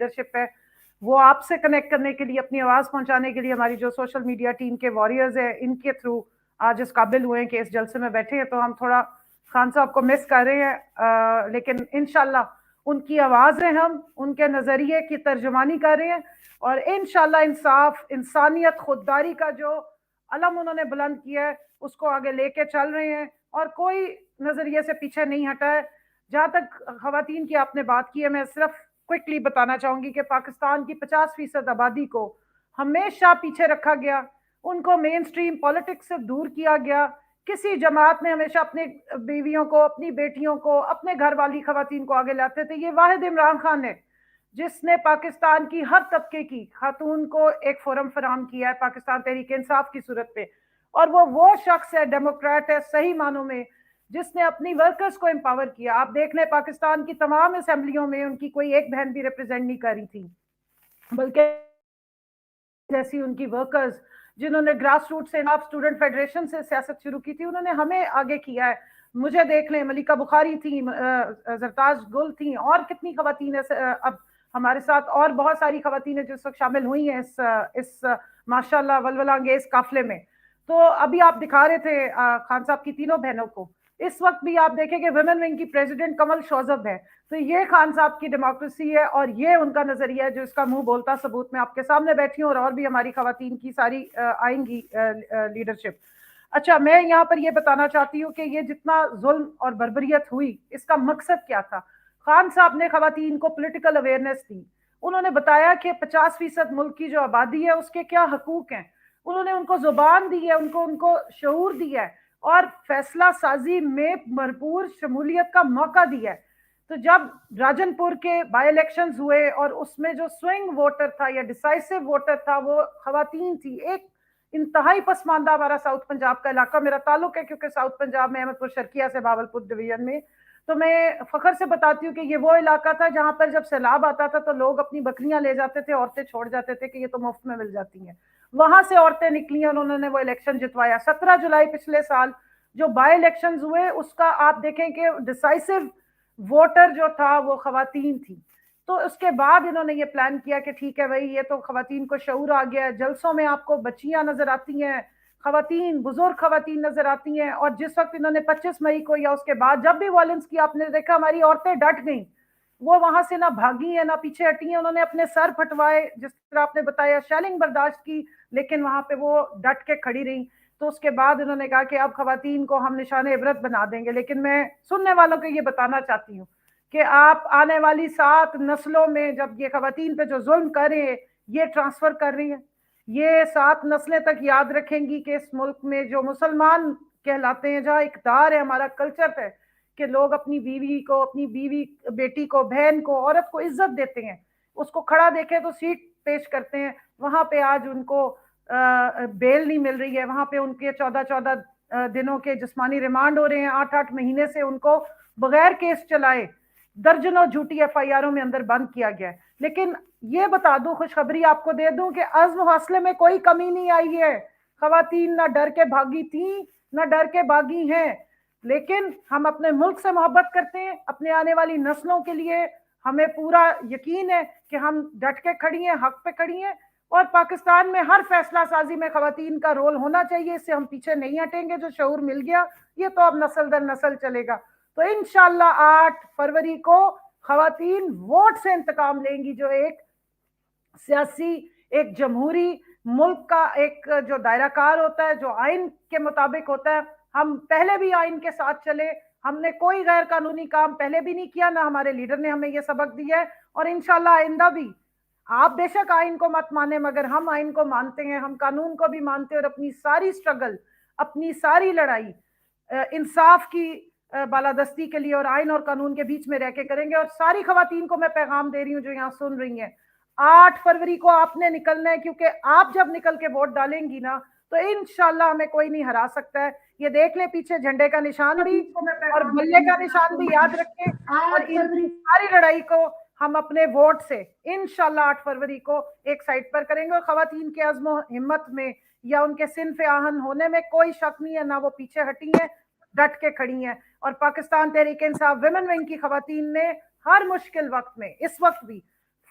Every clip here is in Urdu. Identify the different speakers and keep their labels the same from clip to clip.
Speaker 1: لیڈرشپ ہے وہ آپ سے کنیکٹ کرنے کے لیے, اپنی آواز پہنچانے کے لیے ہماری جو سوشل میڈیا ٹیم کے واریئرز ہیں ان کے تھرو آج اس قابل ہوئے ہیں کہ اس جلسے میں بیٹھے ہیں. تو ہم تھوڑا خان صاحب کو مس کر رہے ہیں, لیکن انشاءاللہ ان کی آوازیں, ہم ان کے نظریے کی ترجمانی کر رہے ہیں, اور انشاءاللہ انصاف, انسانیت, خودداری کا جو علم انہوں نے بلند کیا ہے اس کو آگے لے کے چل رہے ہیں, اور کوئی نظریے سے پیچھے نہیں ہٹا ہے. جہاں تک خواتین کی آپ نے بات کی ہے, میں صرف کوئکلی بتانا چاہوں گی کہ پاکستان کی 50% آبادی کو ہمیشہ پیچھے رکھا گیا, ان کو مین سٹریم پالیٹکس سے دور کیا گیا. کسی جماعت میں ہمیشہ اپنے بیویوں کو, اپنی بیٹیوں کو, اپنے گھر والی خواتین کو آگے لاتے تھے. یہ واحد عمران خان ہے جس نے پاکستان کی ہر طبقے کی خاتون کو ایک فورم فراہم کیا ہے پاکستان تحریک انصاف کی صورت پہ, اور وہ شخص ہے, ڈیموکریٹ ہے صحیح معنوں میں, جس نے اپنی ورکرز کو امپاور کیا. آپ دیکھ لیں پاکستان کی تمام اسمبلیوں میں ان کی کوئی ایک بہن بھی ریپرزینٹ نہیں کر رہی تھی, بلکہ جیسی ان کی ورکرز جنہوں نے گراس روٹ سے, آپ اسٹوڈنٹ فیڈریشن سے سیاست شروع کی تھی, انہوں نے ہمیں آگے کیا ہے. مجھے دیکھ لیں, ملیکہ بخاری تھیں, زرتاج گل تھیں, اور کتنی خواتین اب ہمارے ساتھ, اور بہت ساری خواتین جو اس وقت شامل ہوئی ہیں اس ماشاءاللہ ولولہ انگیز قافلے میں. تو ابھی آپ دکھا رہے تھے خان صاحب کی تینوں بہنوں کو, اس وقت بھی آپ دیکھیں کہ ویمن ونگ کی پریزیڈنٹ کمل شوزب ہے. تو یہ خان صاحب کی ڈیموکریسی ہے, اور یہ ان کا نظریہ ہے جو اس کا منہ بولتا ثبوت میں آپ کے سامنے بیٹھی ہوں, اور بھی ہماری خواتین کی ساری آئیں گی لیڈرشپ. اچھا, میں یہاں پر یہ بتانا چاہتی ہوں کہ یہ جتنا ظلم اور بربریت ہوئی, اس کا مقصد کیا تھا. خان صاحب نے خواتین کو پولیٹیکل اویئرنیس دی, انہوں نے بتایا کہ 50% ملک کی جو آبادی ہے اس کے کیا حقوق ہیں, انہوں نے ان کو زبان دی ہے, ان کو شعور دیا ہے, اور فیصلہ سازی میں بھرپور شمولیت کا موقع دیا ہے. تو جب راجن پور کے بائی الیکشنز ہوئے, اور اس میں جو سوئنگ ووٹر تھا یا ڈیسائسو ووٹر تھا وہ خواتین تھی. ایک انتہائی پسماندہ ہمارا ساؤتھ پنجاب کا علاقہ, میرا تعلق ہے کیونکہ ساؤتھ پنجاب میں احمد پور شرقیہ سے باولپور ڈویژن میں, تو میں فخر سے بتاتی ہوں کہ یہ وہ علاقہ تھا جہاں پر جب سیلاب آتا تھا تو لوگ اپنی بکریاں لے جاتے تھے, عورتیں چھوڑ جاتے تھے کہ یہ تو مفت میں مل جاتی ہیں. وہاں سے عورتیں نکلی, انہوں نے وہ الیکشن جتوایا. 17 جولائی پچھلے سال جو بائی الیکشنز ہوئے, اس کا آپ دیکھیں کہ ڈیسائسو ووٹر جو تھا وہ خواتین تھی. تو اس کے بعد انہوں نے یہ پلان کیا کہ ٹھیک ہے بھائی, یہ تو خواتین کو شعور آ گیا ہے. جلسوں میں آپ کو بچیاں نظر آتی ہیں, خواتین, بزرگ خواتین نظر آتی ہیں, اور جس وقت انہوں نے 25 مئی کو یا اس کے بعد جب بھی وائلنس کی, آپ نے دیکھا ہماری عورتیں ڈٹ گئیں, وہ وہاں سے نہ بھاگی ہیں نہ پیچھے ہٹی ہیں. انہوں نے اپنے سر پھٹوائے, جس طرح آپ نے بتایا, شیلنگ برداشت کی, لیکن وہاں پہ وہ ڈٹ کے کھڑی رہیں. تو اس کے بعد انہوں نے کہا کہ اب خواتین کو ہم نشان عبرت بنا دیں گے. لیکن میں سننے والوں کو یہ بتانا چاہتی ہوں کہ آپ آنے والی 7 نسلوں میں جب یہ خواتین پہ جو ظلم کر رہے ہیں یہ ٹرانسفر کر رہی ہیں, یہ 7 نسلیں تک یاد رکھیں گی کہ اس ملک میں جو مسلمان کہلاتے ہیں, جہاں اقدار ہے, ہمارا کلچر ہے کہ لوگ اپنی بیوی کو, اپنی بیوی, بیٹی کو, بہن کو, عورت کو عزت دیتے ہیں, اس کو کھڑا دیکھے تو سیٹ پیش کرتے ہیں. وہاں پہ آج ان کو بیل نہیں مل رہی ہے, وہاں پہ ان کے 14 دنوں کے جسمانی ریمانڈ ہو رہے ہیں, 8 مہینے سے ان کو بغیر کیس چلائے درجنوں جھوٹی ایف آئی آروں میں اندر بند کیا گیا ہے. لیکن یہ بتا دوں, خوشخبری آپ کو دے دوں کہ عزم و حوصلے میں کوئی کمی نہیں آئی ہے. خواتین نہ ڈر کے بھاگی تھیں نہ ڈر کے بھاگی ہیں, لیکن ہم اپنے ملک سے محبت کرتے ہیں, اپنے آنے والی نسلوں کے لیے ہمیں پورا یقین ہے کہ ہم ڈٹ کے کھڑی ہیں, حق پہ کھڑی ہیں, اور پاکستان میں ہر فیصلہ سازی میں خواتین کا رول ہونا چاہیے. اس سے ہم پیچھے نہیں ہٹیں گے. جو شعور مل گیا یہ تو اب نسل در نسل چلے گا. تو انشاءاللہ 8 فروری کو خواتین ووٹ سے انتقام لیں گی, جو ایک سیاسی, ایک جمہوری ملک کا ایک جو دائرہ کار ہوتا ہے, جو آئین کے مطابق ہوتا ہے. ہم پہلے بھی آئین کے ساتھ چلے, ہم نے کوئی غیر قانونی کام پہلے بھی نہیں کیا, نہ ہمارے لیڈر نے ہمیں یہ سبق دیا ہے, اور انشاءاللہ آئندہ بھی. آپ بے شک آئین کو مت مانیں, مگر ہم آئین کو مانتے ہیں, ہم قانون کو بھی مانتے ہیں, اور اپنی ساری سٹرگل, اپنی ساری لڑائی انصاف کی بالادستی کے لیے اور آئین اور قانون کے بیچ میں رہ کے کریں گے. اور ساری خواتین کو میں پیغام دے رہی ہوں جو یہاں سن رہی ہیں, 8 فروری کو آپ نے نکلنا ہے, کیونکہ آپ جب نکل کے ووٹ ڈالیں گی نا تو انشاءاللہ ہمیں کوئی نہیں ہرا سکتا ہے. یہ دیکھ لیں پیچھے جھنڈے کا نشان بھی اور بلے کا نشان بھی یاد رکھیں, اور ان ساری لڑائی کو ہم اپنے ووٹ سے انشاءاللہ 8 فروری کو ایک سائٹ پر کریں گے. اور خواتین کے عزم و ہمت میں یا ان کے صنف آہن ہونے میں کوئی شک نہیں ہے, نہ وہ پیچھے ہٹی ہیں, ڈٹ کے کھڑی ہیں. اور پاکستان تحریک انصاف ویمن ونگ کی خواتین نے ہر مشکل وقت میں, اس وقت بھی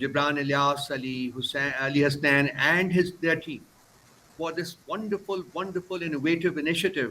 Speaker 2: Gibran Ilyas, Ali Hasnan and their team for this wonderful innovative initiative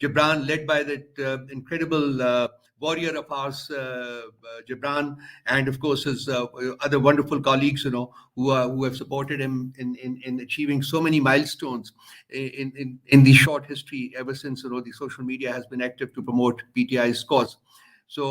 Speaker 2: Gibran, led by that incredible warrior of ours, Gibran, and of course his other wonderful colleagues, who have supported him in achieving so many milestones in the short history ever since the social media has been active to promote PTI's cause. So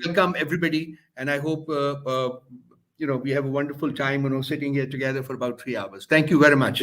Speaker 2: Welcome everybody, and I hope we have a wonderful time sitting here together for about 3 hours. Thank you very much.